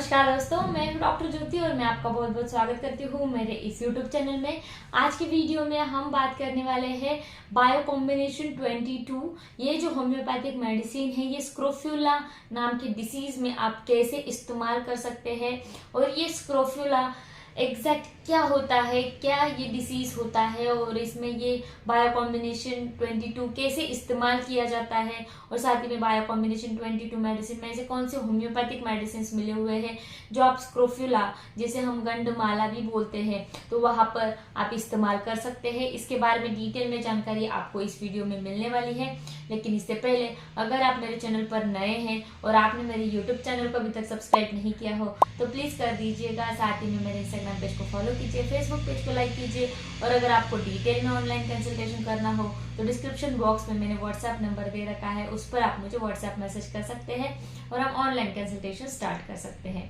नमस्कार दोस्तों, मैं हूं डॉक्टर ज्योति और मैं आपका बहुत बहुत स्वागत करती हूं मेरे इस यूट्यूब चैनल में। आज की वीडियो में हम बात करने वाले हैं बायो कॉम्बिनेशन 22। ये जो होम्योपैथिक मेडिसिन है, ये स्क्रोफ्यूला नाम की डिसीज में आप कैसे इस्तेमाल कर सकते हैं और ये स्क्रोफ्यूला एग्जैक्ट क्या होता है, क्या ये डिसीज होता है और इसमें ये बायो कॉम्बिनेशन 22 कैसे इस्तेमाल किया जाता है और साथ ही में बायो कॉम्बिनेशन 22 मेडिसिन में ऐसे कौन से होम्योपैथिक मेडिसिन मिले हुए हैं जो आप स्क्रोफ्यूला, जिसे हम गंधमाला भी बोलते हैं, तो वहां पर आप इस्तेमाल कर सकते हैं। इसके बारे में डिटेल में जानकारी आपको इस वीडियो में मिलने वाली है। लेकिन इससे पहले अगर आप मेरे चैनल पर नए हैं और आपने मेरे यूट्यूब चैनल को अभी तक सब्सक्राइब नहीं किया हो तो प्लीज कर दीजिएगा। साथ ही में मेरे इंस्टाग्राम पेज को फॉलो कीजिए, फेसबुक पेज को लाइक कीजिए और अगर आपको डिटेल में ऑनलाइन कंसल्टेशन करना हो तो डिस्क्रिप्शन बॉक्स में मैंने व्हाट्सएप नंबर दे रखा है, उस पर आप मुझे व्हाट्सएप मैसेज कर सकते हैं और हम ऑनलाइन कंसल्टेशन स्टार्ट कर सकते हैं।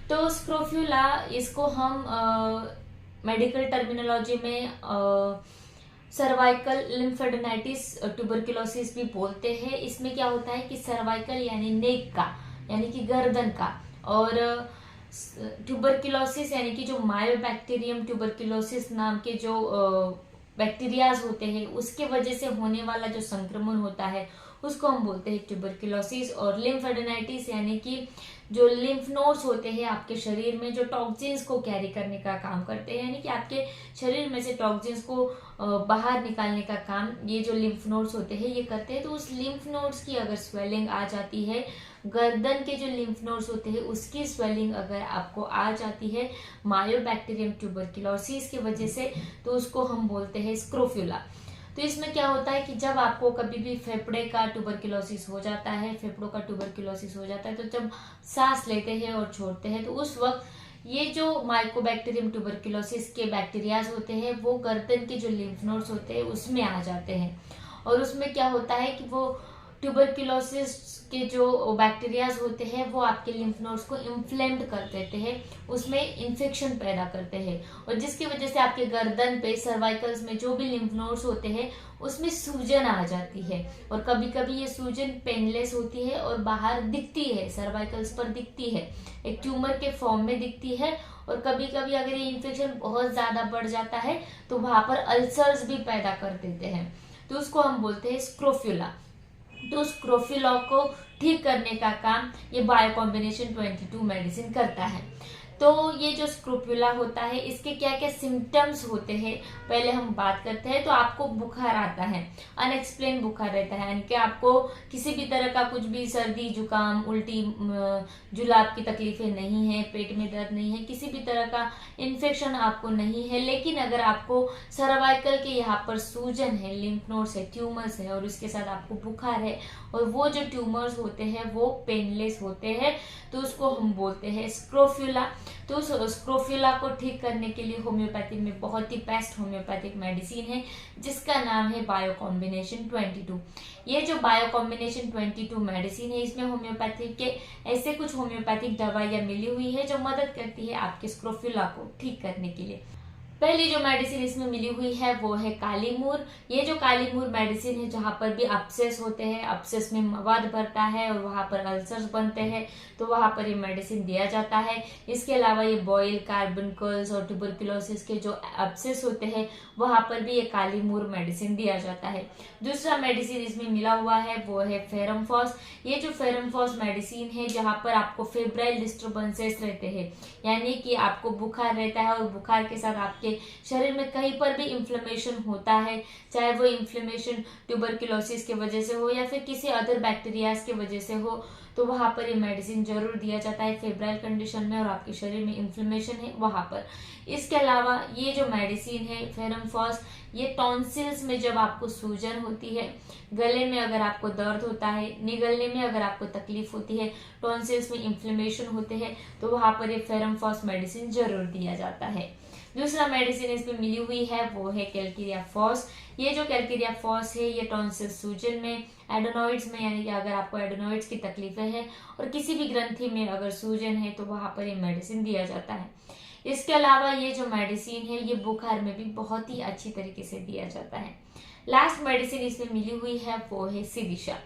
तो स्क्रोफ्यूला, इसको हम मेडिकल टर्मिनोलॉजी में सर्वाइकल लिम्फेडेनाइटिस ट्यूबरकुलोसिस भी बोलते हैं। इसमें क्या होता है कि सर्वाइकल यानी नेक का, यानी कि गर्दन का, और ट्यूबरकुलोसिस यानी कि जो मायोबैक्टीरियम ट्यूबरकुलोसिस नाम के जो बैक्टीरियाज होते हैं उसके वजह से होने वाला जो संक्रमण होता है उसको हम बोलते हैं ट्यूबरकुलोसिस। और लिम्फेडेनाइटिस यानी कि जो लिम्फ नोड्स होते हैं आपके शरीर में, जो टॉक्सिन्स को कैरी करने का काम करते हैं, यानी कि आपके शरीर में से टॉक्सिन्स को बाहर निकालने का काम ये जो लिम्फ नोड्स होते हैं ये करते हैं। तो उस लिम्फ नोड्स की अगर स्वेलिंग आ जाती है, गर्दन के जो लिम्फ नोड्स होते हैं उसकी स्वेलिंग अगर आपको आ जाती है मायोबैक्टीरियम ट्यूबरकुलोसिस की वजह से, तो उसको हम बोलते हैं स्क्रोफ्यूला। तो इसमें क्या होता है कि जब आपको कभी भी फेफड़े का ट्यूबरकुलोसिस हो जाता है, फेफड़ों का ट्यूबरकुलोसिस हो जाता है, तो जब सांस लेते हैं और छोड़ते हैं तो उस वक्त ये जो माइकोबैक्टीरियम ट्यूबरकुलोसिस के बैक्टीरियाज होते हैं वो गर्दन के जो लिम्फ नोड्स होते हैं उसमें आ जाते हैं। और उसमें क्या होता है कि वो ट्यूबरकुलोसिस के जो बैक्टीरियाज होते हैं वो आपके लिम्फ नोड्स को इन्फ्लेम्ड कर देते हैं, उसमें इन्फेक्शन पैदा करते हैं और जिसकी वजह से आपके गर्दन पे सर्वाइकल्स में जो भी लिम्फ नोड्स होते हैं उसमें सूजन आ जाती है। और कभी कभी ये सूजन पेनलेस होती है और बाहर दिखती है, सर्वाइकल्स पर दिखती है, एक ट्यूमर के फॉर्म में दिखती है। और कभी कभी अगर ये इन्फेक्शन बहुत ज्यादा बढ़ जाता है तो वहां पर अल्सर्स भी पैदा कर देते हैं, तो उसको हम बोलते हैं स्क्रोफ्यूला। तो स्क्रोफ्यूला को ठीक करने का काम ये बायो कॉम्बिनेशन 22 मेडिसिन करता है। तो ये जो स्क्रोफ्यूला होता है इसके क्या क्या सिम्टम्स होते हैं पहले हम बात करते हैं। तो आपको बुखार आता है, अनएक्सप्लेन बुखार रहता है, यानी कि आपको किसी भी तरह का कुछ भी सर्दी जुकाम उल्टी जुलाब की तकलीफें नहीं है, पेट में दर्द नहीं है, किसी भी तरह का इन्फेक्शन आपको नहीं है। लेकिन अगर आपको सर्वाइकल के यहाँ पर सूजन है, लिम्फ नोड्स है, ट्यूमर्स है और उसके साथ आपको बुखार है और वो जो ट्यूमर्स होते हैं वो पेनलेस होते हैं, तो उसको हम बोलते हैं स्क्रोफ्यूला। तो स्क्रोफ्यूला को ठीक करने के लिए होम्योपैथी में बहुत ही बेस्ट होम्योपैथिक मेडिसिन है जिसका नाम है बायो कॉम्बिनेशन 22। ये जो बायो कॉम्बिनेशन 22 मेडिसिन है इसमें होम्योपैथी के ऐसे कुछ होम्योपैथिक दवाइयां मिली हुई है जो मदद करती है आपके स्क्रोफ्यूला को ठीक करने के लिए। पहली जो मेडिसिन इसमें मिली हुई है वो है कालीमूर। ये जो कालीमूर मेडिसिन है, जहाँ पर भी अपसेस होते हैं, अपसेस में मवाद भरता है और वहां पर अल्सर्स बनते हैं, तो वहां पर ये मेडिसिन दिया जाता है। इसके अलावा ये बॉयल, कार्बनकल्स और ट्यूबरकुलोसिस के जो अपसेस होते हैं वहां पर भी ये कालीमूर मेडिसिन दिया जाता है। दूसरा मेडिसिन इसमें मिला हुआ है वो है फेरमफॉस। ये जो फेरमफॉस मेडिसिन है जहाँ पर आपको फेब्राइल डिस्टर्बेंसेस रहते हैं, यानी कि आपको बुखार रहता है और बुखार के साथ आपके शरीर में कहीं पर भी इन्फ्लेमेशन होता है, चाहे वो इन्फ्लेमेशन ट्यूबरकुलोसिस की वजह से हो या फिर किसी अदर बैक्टीरियाज की वजह से हो, तो वहां पर ये मेडिसिन जरूर दिया जाता है फेब्राइल कंडीशन में और आपके शरीर में इन्फ्लेमेशन है वहां पर। इसके अलावा ये जो मेडिसिन है फेरमफॉस, ये टॉन्सिल्स में जब आपको सूजन होती है, गले में अगर आपको दर्द होता है, निगलने में अगर आपको तकलीफ होती है, टॉन्सिल्स में इन्फ्लेमेशन होते हैं, तो वहां पर ये फेरमफॉस मेडिसिन जरूर दिया जाता है। दूसरा मेडिसिन इसमें मिली हुई है वो है कैलकेरिया फॉस। ये जो कैलकेरिया फॉस है ये टॉन्सिल सूजन में, एडेनोइड्स में, यानी कि अगर आपको एडेनोइड्स की तकलीफें हैं और किसी भी ग्रंथि में अगर सूजन है तो वहां पर ये मेडिसिन दिया जाता है। इसके अलावा ये जो मेडिसिन है ये बुखार में भी बहुत ही अच्छी तरीके से दिया जाता है। लास्ट मेडिसिन इसमें मिली हुई है वो है सिदिशा।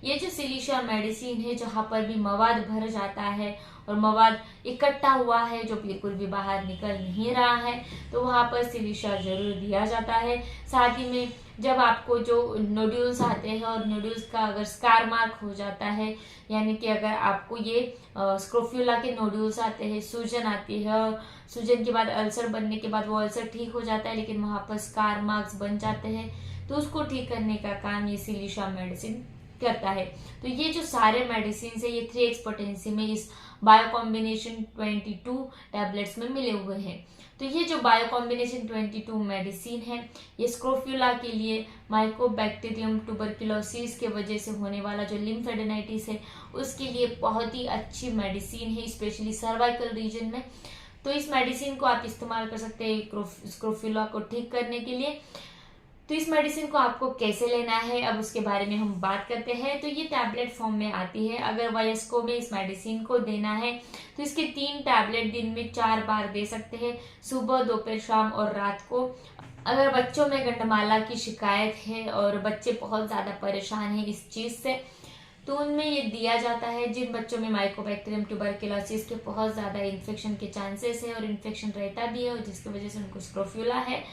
ये जो सिलिशिया मेडिसिन है, जहाँ पर भी मवाद भर जाता है और मवाद इकट्ठा हुआ है जो बिल्कुल भी बाहर निकल नहीं रहा है, तो वहाँ पर सिलिशिया जरूर दिया जाता है। साथ ही में जब आपको जो नोड्यूल्स आते हैं और नोड्यूल्स का अगर स्कार मार्क हो जाता है, यानी कि अगर आपको ये स्क्रोफ्यूला के नोड्यूल्स आते हैं, सूजन आती है और सूजन के बाद अल्सर बनने के बाद वो अल्सर ठीक हो जाता है लेकिन वहाँ पर स्कार मार्क्स बन जाते हैं, तो उसको ठीक करने का काम ये सिलिशिया मेडिसिन करता है। तो ये जो सारे मेडिसिन है ये 3x पोटेंसी में इस बायो कॉम्बिनेशन 22 टैबलेट्स में मिले हुए हैं। तो ये जो बायो कॉम्बिनेशन 22 मेडिसिन है ये स्क्रोफ्यूला के लिए, माइकोबैक्टीरियम ट्यूबरकुलोसिस के वजह से होने वाला जो लिम्फेडेनाइटिस है उसके लिए बहुत ही अच्छी मेडिसिन है, स्पेशली सर्वाइकल रीजन में। तो इस मेडिसिन को आप इस्तेमाल कर सकते हैं स्क्रोफ्यूला को ठीक करने के लिए। तो इस मेडिसिन को आपको कैसे लेना है अब उसके बारे में हम बात करते हैं। तो ये टैबलेट फॉर्म में आती है। अगर वयस्कों में इस मेडिसिन को देना है तो इसके 3 टैबलेट दिन में 4 बार दे सकते हैं, सुबह, दोपहर, शाम और रात को। अगर बच्चों में गंडमाला की शिकायत है और बच्चे बहुत ज्यादा परेशान हैं इस चीज से, तो उनमें ये दिया जाता है। जिन बच्चों में माइकोबैक्टीरियम ट्यूबरकुलोसिस के बहुत ज्यादा इन्फेक्शन के चांसेस है और इन्फेक्शन रहता भी है और जिसकी वजह से उनको स्क्रोफ्यूला है,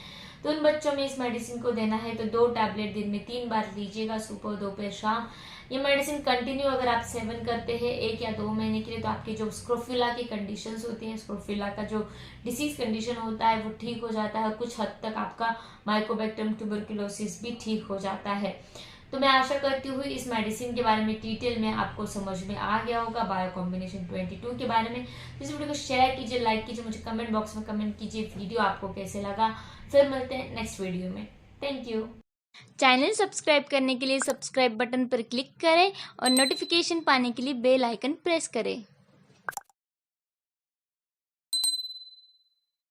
तो उन बच्चों में इस मेडिसिन को देना है तो 2 टैबलेट दिन में 3 बार लीजिएगा, सुबह, दोपहर, शाम। ये मेडिसिन कंटिन्यू अगर आप सेवन करते हैं 1 या 2 महीने के लिए, तो आपकी जो स्क्रोफ्यूला की कंडीशंस होती हैं, स्क्रोफ्यूला का जो डिसीज कंडीशन होता है वो ठीक हो जाता है और कुछ हद तक आपका माइकोबैक्टीरियम ट्यूबरकुलोसिस भी ठीक हो जाता है। तो मैं आशा करती हूँ इस मेडिसिन के बारे में डिटेल में आपको समझ में आ गया होगा, बायो कॉम्बिनेशन 22 के बारे में। इस वीडियो को शेयर कीजिए, लाइक कीजिए, मुझे कमेंट बॉक्स में कमेंट कीजिए वीडियो आपको कैसे लगा। फिर मिलते हैं नेक्स्ट वीडियो में। Thank you. चैनल सब्सक्राइब करने के लिए सब्सक्राइब बटन पर क्लिक करें और नोटिफिकेशन पाने के लिए बेल आइकन प्रेस करें।